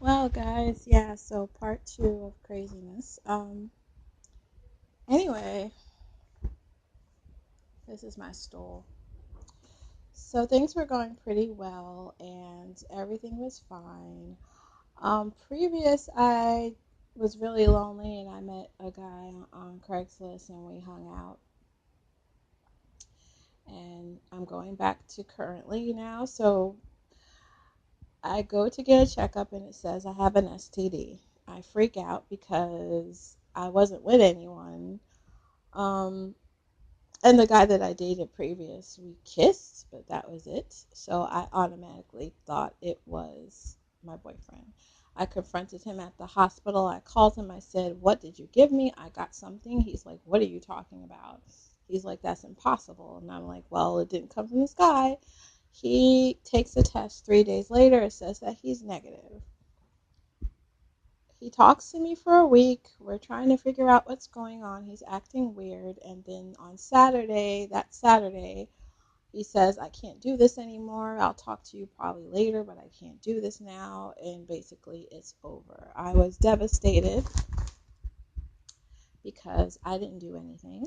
Well, guys, yeah, so part two of craziness. Anyway, this is my stool. So things were going pretty well and everything was fine. Previous, I was really lonely and I met a guy on Craigslist and we hung out. And I'm going back to currently now. So I go to get a checkup and it says I have an STD. I freak out because I wasn't with anyone. Um, And the guy that I dated previous, we kissed, but that was it. So I automatically thought it was my boyfriend. I confronted him at the hospital. I called him. I said, "What did you give me? I got something." He's like, "What are you talking about?" He's like, "That's impossible." And I'm like, "Well, it didn't come from this guy." He takes a test 3 days later. It says that he's negative. He talks to me for a week. We're trying to figure out what's going on. He's acting weird. And then on Saturday, that Saturday, he says, "I can't do this anymore. I'll talk to you probably later, but I can't do this now." And basically, it's over. I was devastated because I didn't do anything.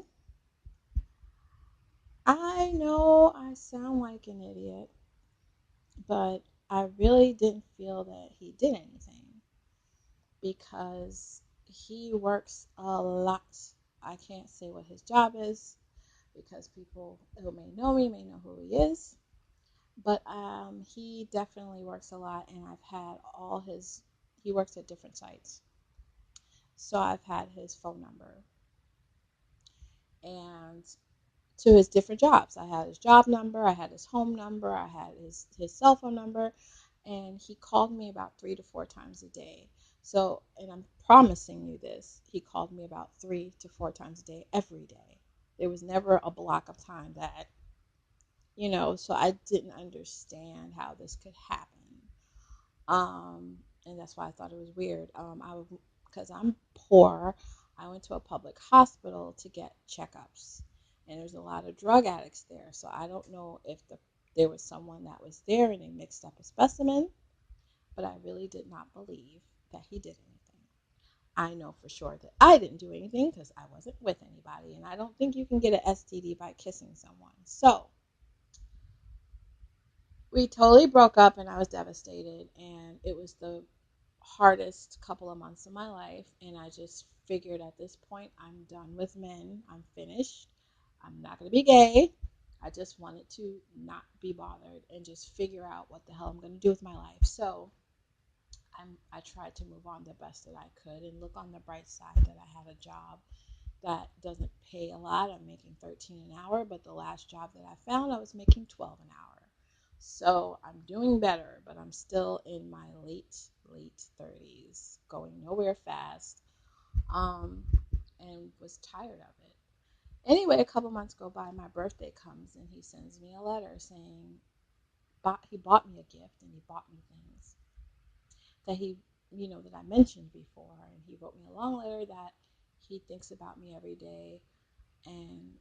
I know I sound like an idiot, but I really didn't feel that he did anything because he works a lot. I can't say what his job is because people who may know me may know who he is. But he definitely works a lot, and I've had all his. He works at different sites, so I've had his phone number and to his different jobs. I had his job number, I had his home number, I had his cell phone number, and he called me about 3 to 4 times a day. So, and I'm promising you this, he called me about 3 to 4 times a day every day. There was never a block of time that so I didn't understand how this could happen. And that's why I thought it was weird. Because I'm poor, I went to a public hospital to get checkups, and there's a lot of drug addicts there. So I don't know if there was someone that was there and they mixed up a specimen, but I really did not believe that he did anything. I know for sure that I didn't do anything because I wasn't with anybody, and I don't think you can get an STD by kissing someone. So we totally broke up and I was devastated, and it was the hardest couple of months of my life, and I just figured at this point I'm done with men. I'm finished. I'm not going to be gay. I just wanted to not be bothered and just figure out what the hell I'm going to do with my life. So I tried to move on the best that I could and look on the bright side that I had a job that doesn't pay a lot. I'm making 13 an hour, but the last job that I found, I was making 12 an hour. So I'm doing better, but I'm still in my late 30s, going nowhere fast, um, and was tired of it. Anyway, a couple months go by, my birthday comes, and he sends me a letter saying he bought me a gift and he bought me things that that I mentioned before, and he wrote me a long letter that he thinks about me every day, and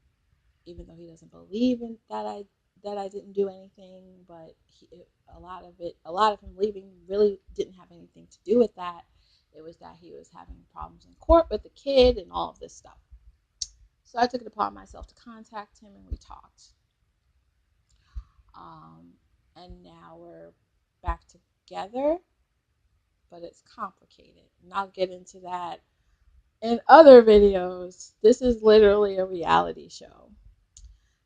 even though he doesn't believe in that I didn't do anything, but a lot of him leaving really didn't have anything to do with that. It was that he was having problems in court with the kid and all of this stuff. So I took it upon myself to contact him, and we talked. Um, and now we're back together, but it's complicated. And I'll get into that in other videos. This is literally a reality show.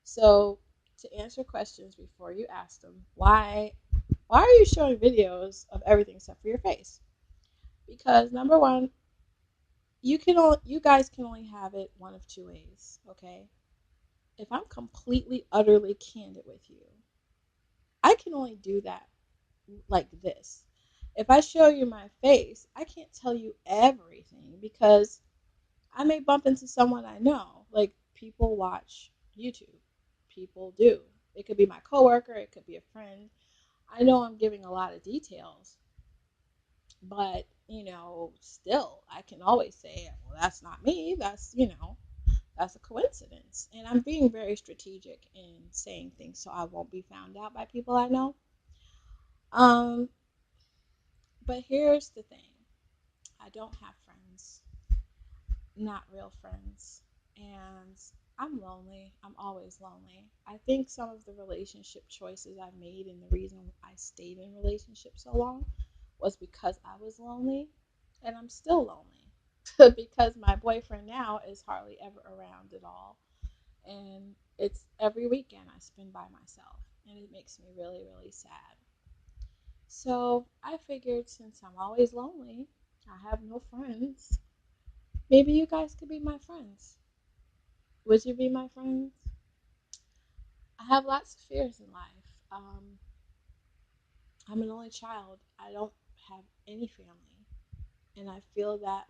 So to answer questions before you ask them, why are you showing videos of everything except for your face? Because number one, you guys can only have it one of two ways, okay? If I'm completely utterly candid with you, I can only do that like this. If I show you my face, I can't tell you everything because I may bump into someone I know. Like, people watch YouTube. People do. It could be my coworker, it could be a friend. I know I'm giving a lot of details, but still I can always say, "Well, that's not me. That's a coincidence." And I'm being very strategic in saying things so I won't be found out by people I know. Um But here's the thing. I don't have friends, not real friends. And I'm lonely. I'm always lonely. I think some of the relationship choices I made and the reason I stayed in relationships so long was because I was lonely. And I'm still lonely because my boyfriend now is hardly ever around at all. And it's every weekend I spend by myself. And it makes me really, really sad. So I figured since I'm always lonely, I have no friends, maybe you guys could be my friends. Would you be my friends? I have lots of fears in life. I'm an only child. I don't have any family. And I feel that,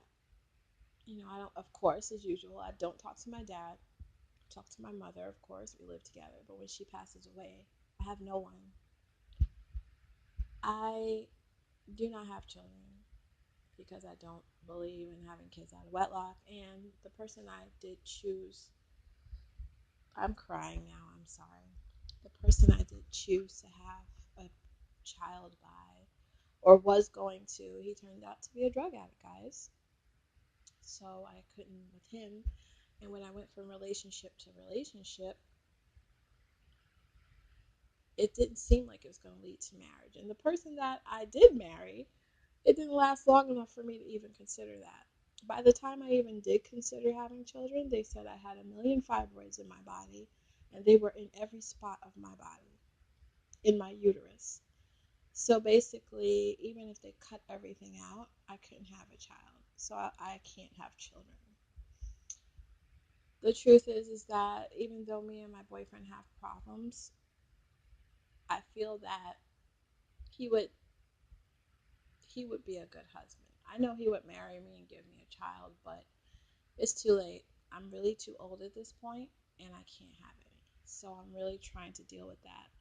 I don't, of course, as usual, I don't talk to my dad. I talk to my mother, of course, we live together. But when she passes away, I have no one. I do not have children because I don't believe in having kids out of wedlock. And the person I did choose, I'm crying now, I'm sorry. The person I did choose to have a child by, or was going to, he turned out to be a drug addict, guys. So I couldn't with him. And when I went from relationship to relationship, it didn't seem like it was going to lead to marriage. And the person that I did marry, it didn't last long enough for me to even consider that. By the time I even did consider having children, they said I had a million fibroids in my body, and they were in every spot of my body, in my uterus. So basically, even if they cut everything out, I couldn't have a child. So I can't have children. The truth is that even though me and my boyfriend have problems, I feel that he would he would be a good husband. I know he would marry me and give me a child, but it's too late. I'm really too old at this point, and I can't have any. So I'm really trying to deal with that.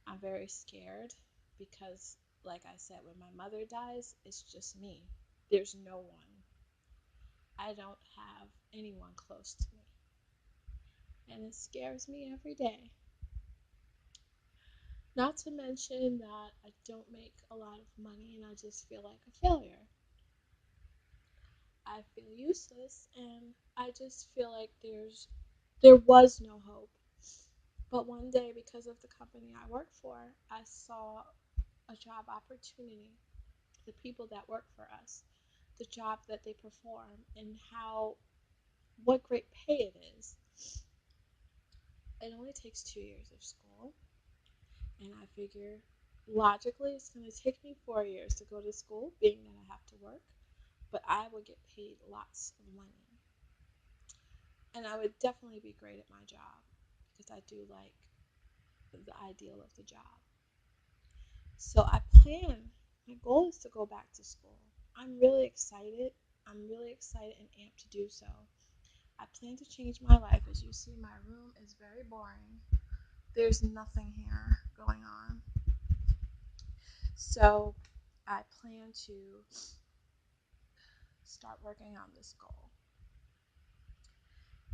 I'm very scared because, like I said, when my mother dies, it's just me. There's no one. I don't have anyone close to me. And it scares me every day. Not to mention that I don't make a lot of money and I just feel like a failure. I feel useless and I just feel like there was no hope. But one day, because of the company I work for, I saw a job opportunity. The people that work for us, the job that they perform, and what great pay it is. It only takes 2 years of school, and I figure logically it's going to take me 4 years to go to school, being that I have to work, but I would get paid lots of money. And I would definitely be great at my job because I do like the ideal of the job. So my goal is to go back to school. I'm really excited. I'm really excited and amped to do so. I plan to change my life. As you see, my room is very boring. There's nothing here going on. So I plan to start working on this goal.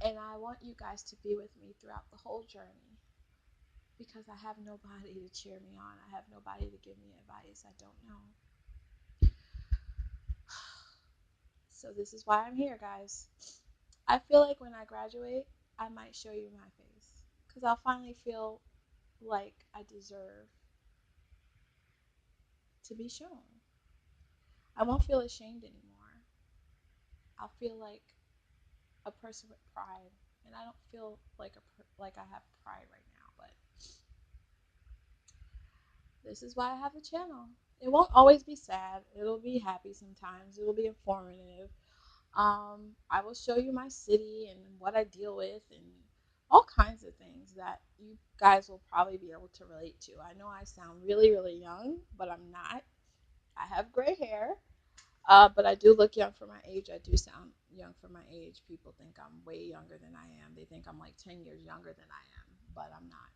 And I want you guys to be with me throughout the whole journey because I have nobody to cheer me on. I have nobody to give me advice. I don't know. So this is why I'm here, guys. I feel like when I graduate, I might show you my face because I'll finally feel like I deserve to be shown. I won't feel ashamed anymore. I'll feel like a person with pride, and I don't feel like I have pride right now. But this is why I have the channel. It won't always be sad. It'll be happy sometimes. It'll be informative. I will show you my city and what I deal with and all kinds of things that you guys will probably be able to relate to. I know I sound really, really young, but I'm not. I have gray hair, but I do look young for my age. I do sound young for my age. People think I'm way younger than I am. They think I'm like 10 years younger than I am, but I'm not.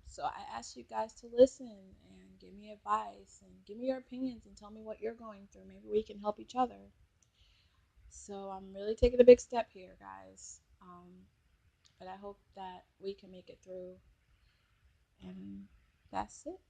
So I ask you guys to listen and give me advice and give me your opinions and tell me what you're going through. Maybe we can help each other. So I'm really taking a big step here, guys. But I hope that we can make it through. And that's it.